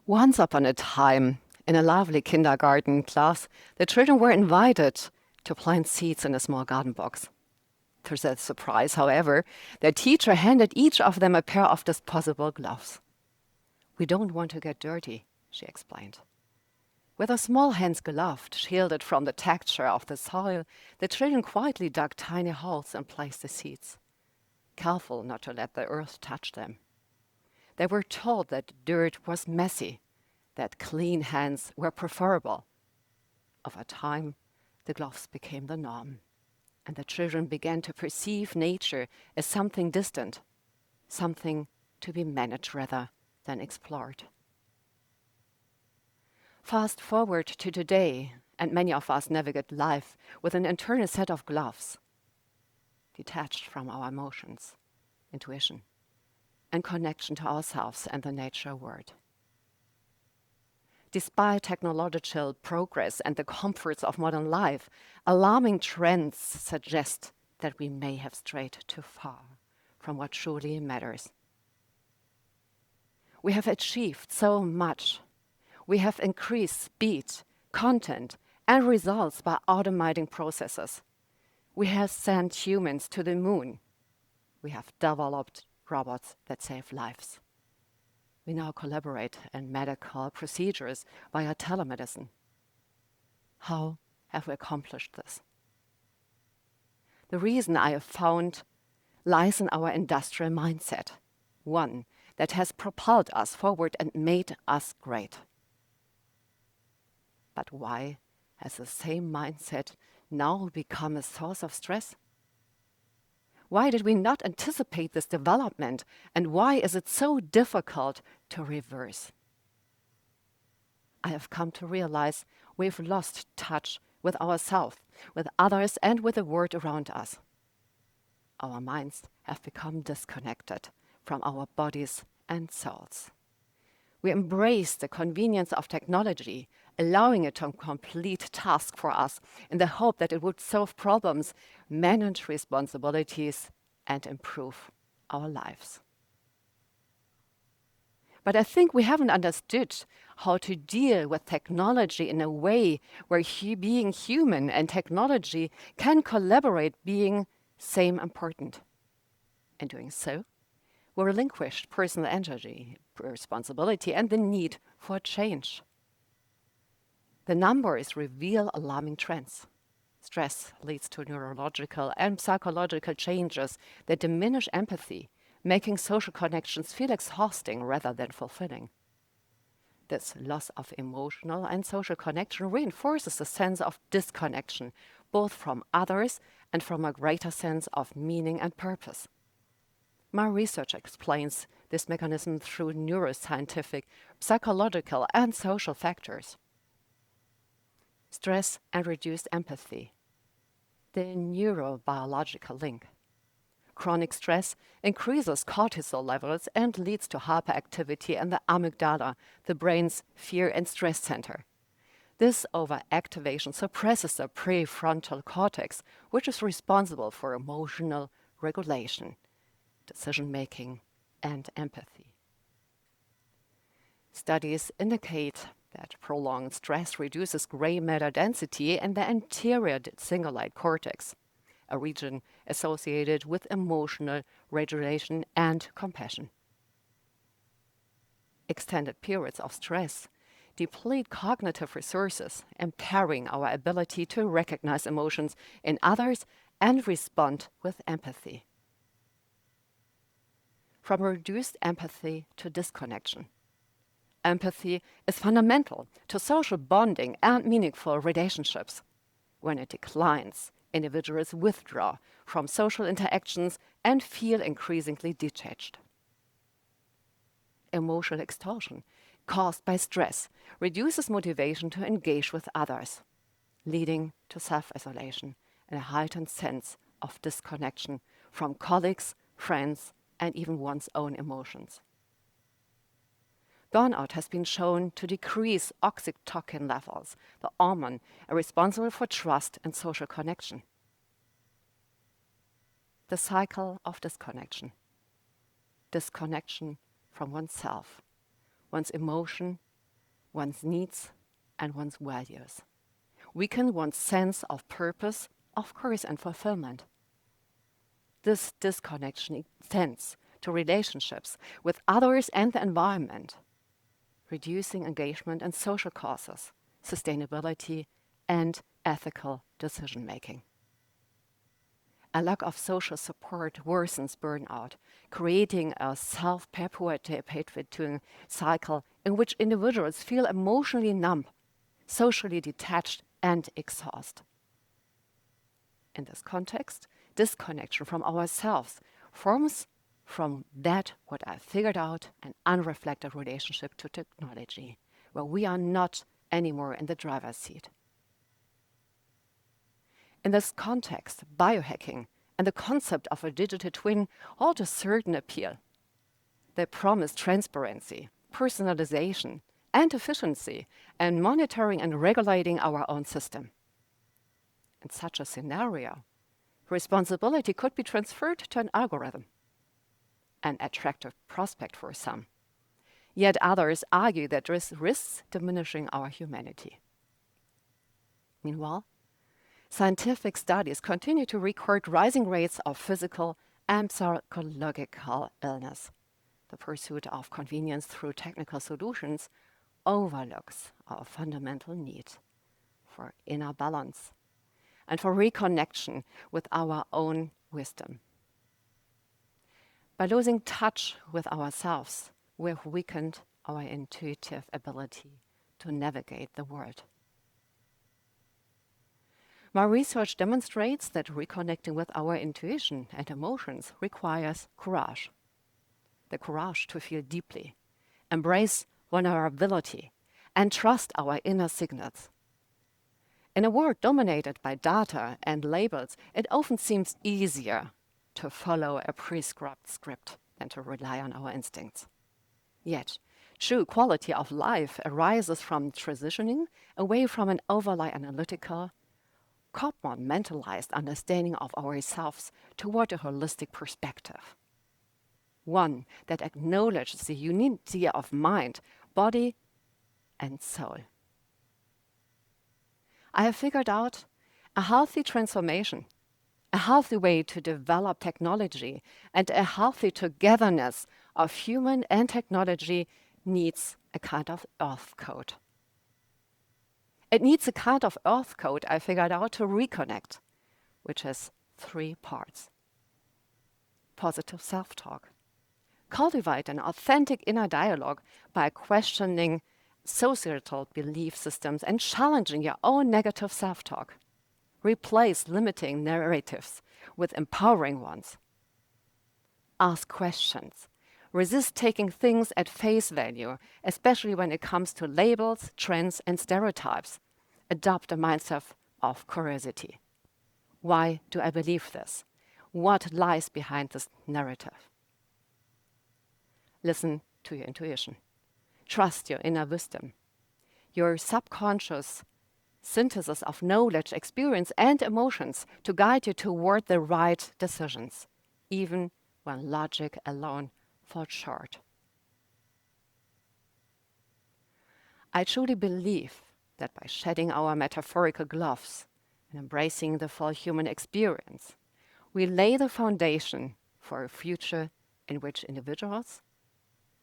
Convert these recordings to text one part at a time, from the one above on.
Once upon a time, in a lovely kindergarten class, the children were invited to plant seeds in a small garden box. To their surprise, however, their teacher handed each of them a pair of disposable gloves. "We don't want to get dirty," she explained. With their small hands gloved, shielded from the texture of the soil, the children quietly dug tiny holes and placed the seeds, careful not to let the earth touch them. They were told that dirt was messy, that clean hands were preferable. Over time, the gloves became the norm, and the children began to perceive nature as something distant, something to be managed rather than explored. Fast forward to today, and many of us navigate life with an internal set of gloves, detached from our emotions, intuition, and connection to ourselves and the nature world. Despite technological progress and the comforts of modern life, alarming trends suggest that we may have strayed too far from what truly matters. We have achieved so much. We have increased speed, content, and results by automating processes. We have sent humans to the moon. We have developed robots that save lives. We now collaborate in medical procedures via telemedicine. How have we accomplished this? The reason I have found lies in our industrial mindset, one that has propelled us forward and made us great. But why has the same mindset now become a source of stress? Why did we not anticipate this development, and why is it so difficult to reverse? I have come to realize we've lost touch with ourselves, with others, and with the world around us. Our minds have become disconnected from our bodies and souls. We embrace the convenience of technology, allowing it to complete tasks for us in the hope that it would solve problems, manage responsibilities, and improve our lives. But I think we haven't understood how to deal with technology in a way where being human and technology can collaborate, being same important. In doing so, we relinquished personal energy, responsibility, and the need for change. The numbers reveal alarming trends. Stress leads to neurological and psychological changes that diminish empathy, making social connections feel exhausting rather than fulfilling. This loss of emotional and social connection reinforces a sense of disconnection, both from others and from a greater sense of meaning and purpose. My research explains this mechanism through neuroscientific, psychological, and social factors. Stress and reduced empathy. The neurobiological link. Chronic stress increases cortisol levels and leads to hyperactivity in the amygdala, the brain's fear and stress center. This overactivation suppresses the prefrontal cortex, which is responsible for emotional regulation, decision-making, and empathy. Studies indicate that prolonged stress reduces gray matter density in the anterior cingulate cortex, a region associated with emotional regulation and compassion. Extended periods of stress deplete cognitive resources, impairing our ability to recognize emotions in others and respond with empathy. From reduced empathy to disconnection. Empathy is fundamental to social bonding and meaningful relationships. When it declines, individuals withdraw from social interactions and feel increasingly detached. Emotional exhaustion caused by stress reduces motivation to engage with others, leading to self-isolation and a heightened sense of disconnection from colleagues, friends, and even one's own emotions. Burnout has been shown to decrease oxytocin levels, the hormone responsible for trust and social connection. The cycle of disconnection. Disconnection from oneself, one's emotion, one's needs, and one's values. Weaken one's sense of purpose, of course, and fulfillment. This disconnection extends to relationships with others and the environment, reducing engagement in social causes, sustainability, and ethical decision-making. A lack of social support worsens burnout, creating a self-perpetuating cycle in which individuals feel emotionally numb, socially detached, and exhausted. In this context, disconnection from ourselves forms from that what I figured out an unreflected relationship to technology, where we are not anymore in the driver's seat. In this context, biohacking and the concept of a digital twin hold a certain appeal. They promise transparency, personalization, and efficiency in monitoring and regulating our own system. In such a scenario, responsibility could be transferred to an algorithm, an attractive prospect for some. Yet others argue that this risks diminishing our humanity. Meanwhile, scientific studies continue to record rising rates of physical and psychological illness. The pursuit of convenience through technical solutions overlooks our fundamental need for inner balance and for reconnection with our own wisdom. By losing touch with ourselves, we have weakened our intuitive ability to navigate the world. My research demonstrates that reconnecting with our intuition and emotions requires courage. The courage to feel deeply, embrace vulnerability, and trust our inner signals. In a world dominated by data and labels, it often seems easier to follow a prescribed script than to rely on our instincts. Yet, true quality of life arises from transitioning away from an overly analytical, compartmentalized understanding of ourselves toward a holistic perspective. One that acknowledges the unity of mind, body, and soul. I have figured out a healthy transformation, a healthy way to develop technology, and a healthy togetherness of human and technology needs a kind of earth code. It needs a kind of earth code I figured out to reconnect, which has 3 parts. Positive self-talk. Cultivate an authentic inner dialogue by questioning societal belief systems and challenging your own negative self-talk. Replace limiting narratives with empowering ones. Ask questions. Resist taking things at face value, especially when it comes to labels, trends, and stereotypes. Adopt a mindset of curiosity. Why do I believe this? What lies behind this narrative? Listen to your intuition. Trust your inner wisdom. Your subconscious synthesis of knowledge, experience, and emotions to guide you toward the right decisions, even when logic alone falls short. I truly believe that by shedding our metaphorical gloves and embracing the full human experience, we lay the foundation for a future in which individuals,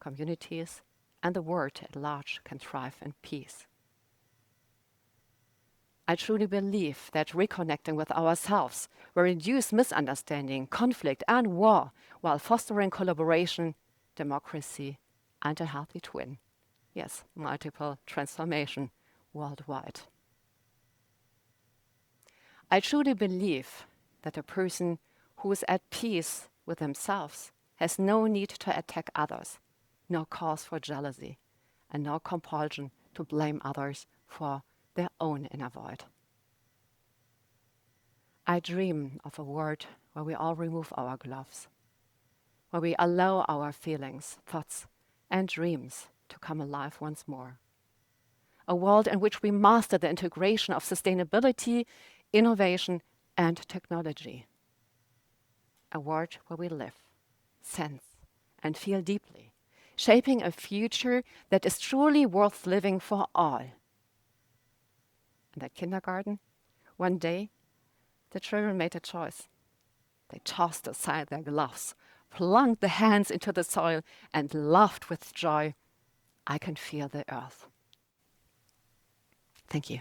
communities, and the world at large can thrive in peace. I truly believe that reconnecting with ourselves will reduce misunderstanding, conflict, and war while fostering collaboration, democracy, and a healthy twin. Yes, multiple transformation worldwide. I truly believe that a person who is at peace with themselves has no need to attack others, no cause for jealousy, and no compulsion to blame others for their own inner void. I dream of a world where we all remove our gloves, where we allow our feelings, thoughts, and dreams to come alive once more. A world in which we master the integration of sustainability, innovation, and technology. A world where we live, sense, and feel deeply, shaping a future that is truly worth living for all. In that kindergarten, one day, the children made a choice. They tossed aside their gloves, plunked their hands into the soil, and laughed with joy. I can feel the earth. Thank you.